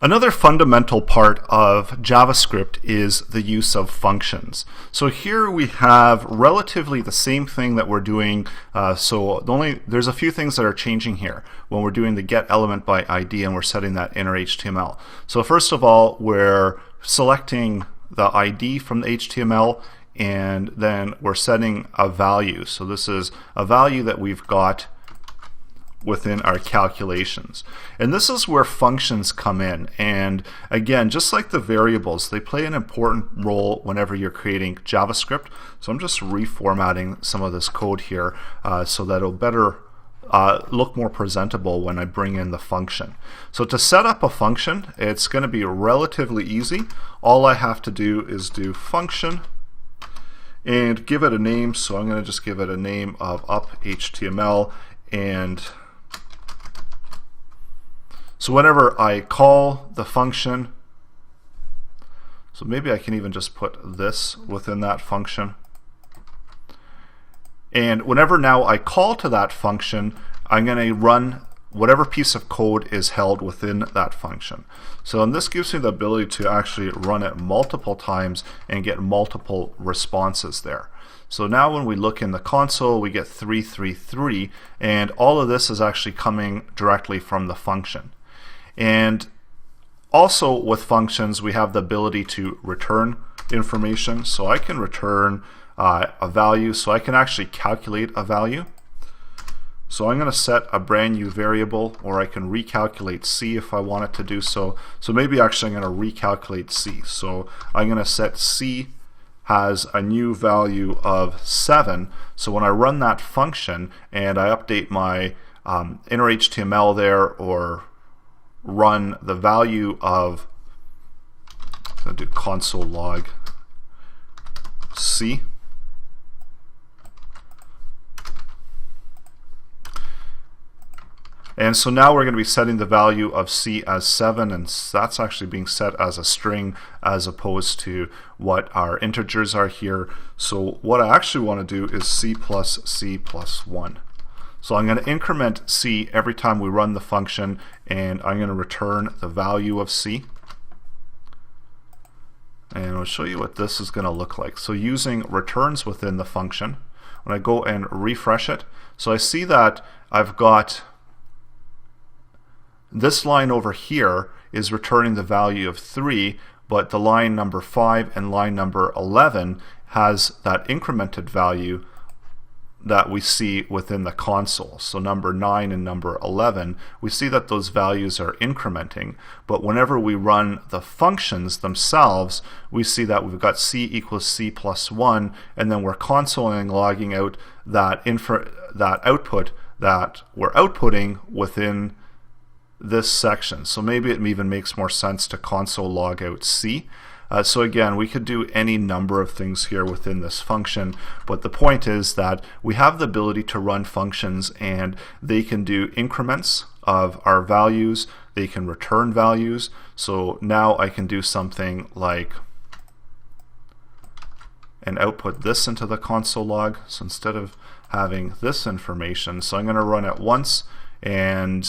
Another fundamental part of JavaScript is the use of functions. So here we have relatively the same thing that we're doing. There's a few things that are changing here when we're doing the get element by ID and we're setting that inner HTML. So first of all, we're selecting the ID from the HTML, and then we're setting a value. So this is a value that we've got within our calculations. And this is where functions come in. And again, just like the variables, they play an important role whenever you're creating JavaScript. So I'm just reformatting some of this code here so that it'll better look more presentable when I bring in the function. So to set up a function, it's going to be relatively easy. All I have to do is do function and give it a name. So I'm going to just give it a name of up.html, and so whenever I call the function, so maybe I can even just put this within that function. And whenever now I call to that function, I'm going to run whatever piece of code is held within that function. So and this gives me the ability to actually run it multiple times and get multiple responses there. So now when we look in the console, we get 333, and all of this is actually coming directly from the function. And also with functions, we have the ability to return information. So I can return a value, so I can actually calculate a value. So I'm going to set a brand new variable, or I can recalculate C if I wanted to do so. So maybe actually I'm going to recalculate C. So I'm going to set C has a new value of 7. So when I run that function and I update my inner HTML there, or run the value of, I'm going to do console log C. And so now we're going to be setting the value of C as 7, and that's actually being set as a string as opposed to what our integers are here. So what I actually want to do is C plus C plus 1. So I'm going to increment C every time we run the function, and I'm going to return the value of C. And I'll show you what this is going to look like. So using returns within the function, when I go and refresh it, so I see that I've got this line over here is returning the value of 3, but the line number 5 and line number 11 has that incremented value that we see within the console. So number 9 and number 11, we see that those values are incrementing, but whenever we run the functions themselves, we see that we've got C equals C plus 1, and then we're consoling, logging out that output that we're outputting within this section. So maybe it even makes more sense to console log out C. So again, we could do any number of things here within this function, but the point is that we have the ability to run functions, and they can do increments of our values, they can return values. So now I can do something like and output this into the console log. So instead of having this information, so I'm going to run it once, and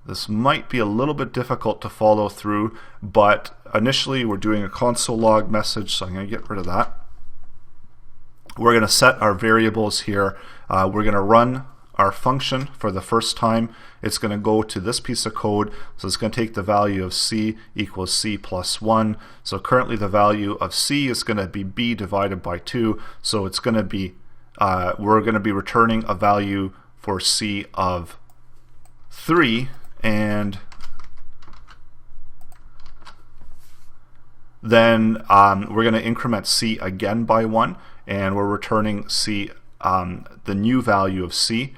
this might be a little bit difficult to follow through, but initially we're doing a console log message, so I'm going to get rid of that. We're going to set our variables here. We're going to run our function for the first time. It's going to go to this piece of code, so it's going to take the value of C equals C plus 1. So currently the value of C is going to be B divided by 2, so it's going to be, we're going to be returning a value for C of 3, and then we're going to increment C again by 1, and we're returning C, the new value of C.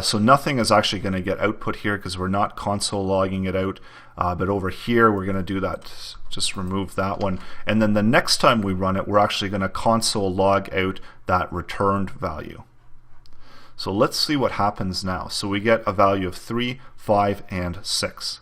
So nothing is actually going to get output here because we're not console logging it out, but over here we're going to do that, just remove that one, and then the next time we run it, we're actually going to console log out that returned value. So let's see what happens now. So we get a value of 3, 5, and 6.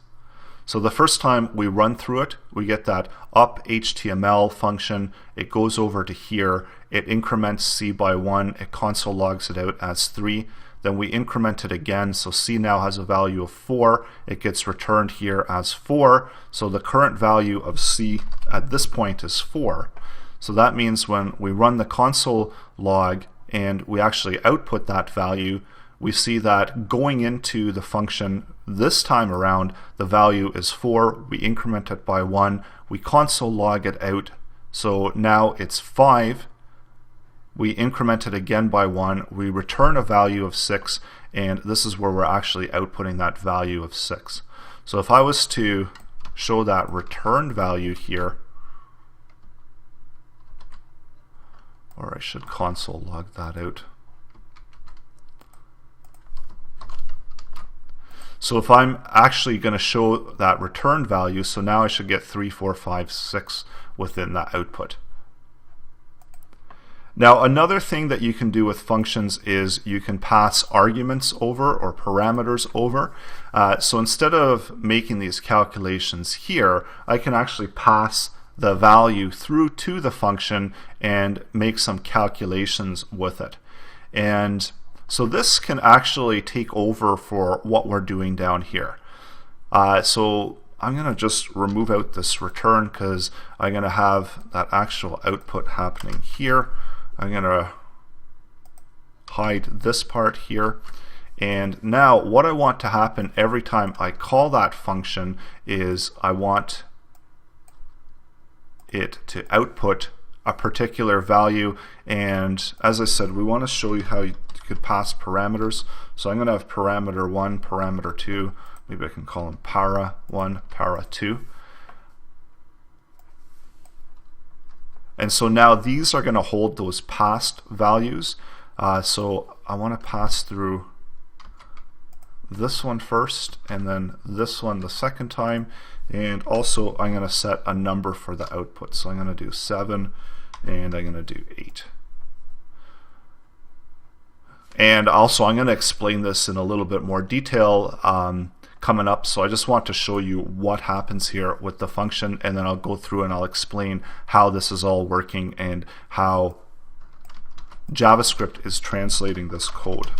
So the first time we run through it, we get that up HTML function. It goes over to here. It increments C by 1. It console logs it out as 3. then we increment it again. So C now has a value of 4. It gets returned here as 4. So the current value of C at this point is 4. So that means when we run the console log and we actually output that value, we see that going into the function this time around, the value is 4. We increment it by 1. We console log it out. So now it's 5. We increment it again by 1. We return a value of 6. And this is where we're actually outputting that value of 6. So if I was to show that returned value here, or I should console log that out. So if I'm actually going to show that return value, so now I should get 3, 4, 5, 6 within that output. Now another thing that you can do with functions is you can pass arguments over or parameters over. So instead of making these calculations here, I can actually pass the value through to the function and make some calculations with it. And so this can actually take over for what we're doing down here. So I'm going to just remove out this return because I'm going to have that actual output happening here. I'm going to hide this part here. And now what I want to happen every time I call that function is I want it to output a particular value. And as I said, we want to show you how you could pass parameters. So I'm going to have parameter 1, parameter 2. Maybe I can call them para1, para2. And so now these are going to hold those passed values. So I want to pass through this one first and then this one the second time. And also I'm going to set a number for the output. So I'm going to do 7 and I'm going to do 8. And also I'm going to explain this in a little bit more detail coming up. So I just want to show you what happens here with the function, and then I'll go through and I'll explain how this is all working and how JavaScript is translating this code.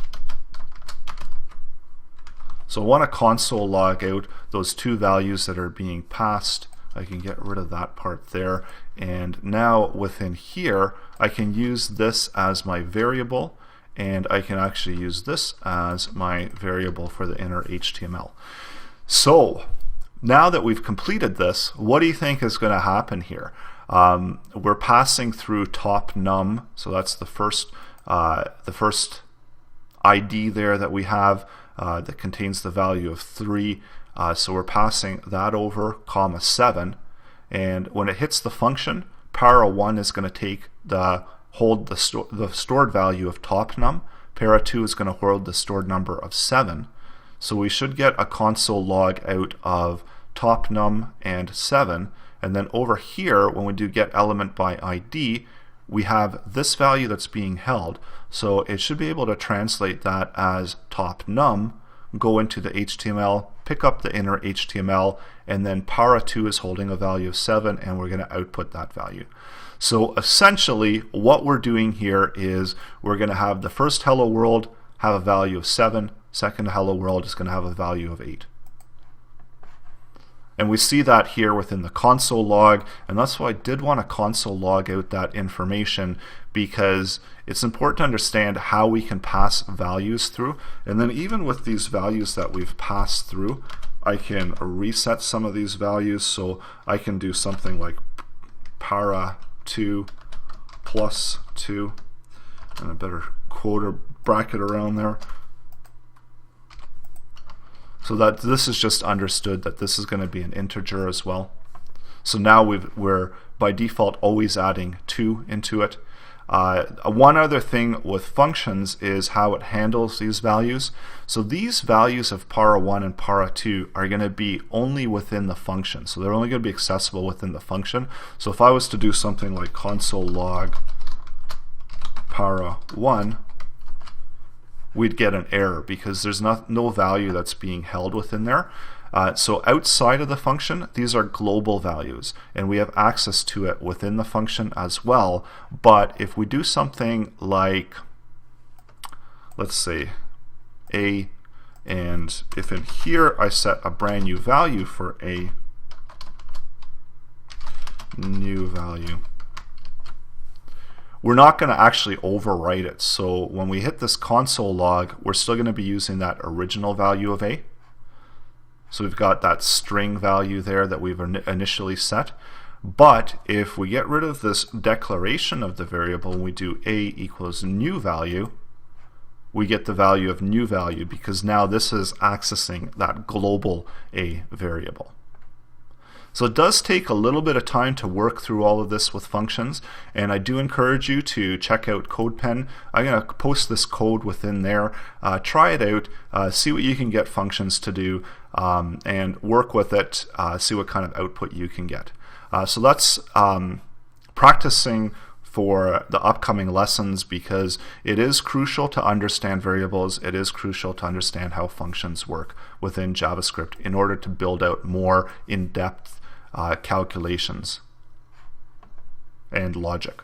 So I want to console log out those two values that are being passed. I can get rid of that part there. And now within here, I can use this as my variable, and I can actually use this as my variable for the inner HTML. So now that we've completed this, what do you think is going to happen here? We're passing through top num, so that's the first ID there that we have that contains the value of 3. So we're passing that over, comma 7, and when it hits the function, para1 is going to hold the stored value of top num. Para2 is going to hold the stored number of 7. So we should get a console log out of top num and 7. And then over here, when we do get element by ID, we have this value that's being held. So it should be able to translate that as top num, go into the HTML, pick up the inner HTML, and then para2 is holding a value of 7, and we're going to output that value. So essentially what we're doing here is we're going to have the first hello world have a value of 7, second hello world is going to have a value of 8. And we see that here within the console log, and that's why I did want to console log out that information, because it's important to understand how we can pass values through. And then even with these values that we've passed through, I can reset some of these values. So I can do something like para2 plus 2, and a better quote or bracket around there, so that this is just understood that this is going to be an integer as well. So now we're by default always adding 2 into it. One other thing with functions is how it handles these values. So these values of para1 and para2 are going to be only within the function. So they're only going to be accessible within the function. So if I was to do something like console log para1, we'd get an error because there's no value that's being held within there. So outside of the function, these are global values, and we have access to it within the function as well. But if we do something like, let's say, a, and if in here I set a brand new value for a, new value, we're not going to actually overwrite it. So when we hit this console log, we're still going to be using that original value of a. So we've got that string value there that we've initially set. But if we get rid of this declaration of the variable and we do a equals new value, we get the value of new value, because now this is accessing that global a variable. So it does take a little bit of time to work through all of this with functions, and I do encourage you to check out CodePen. I'm going to post this code within there. Try it out, see what you can get functions to do, and work with it, see what kind of output you can get. So that's practicing for the upcoming lessons, because it is crucial to understand variables. It is crucial to understand how functions work within JavaScript in order to build out more in-depth calculations and logic.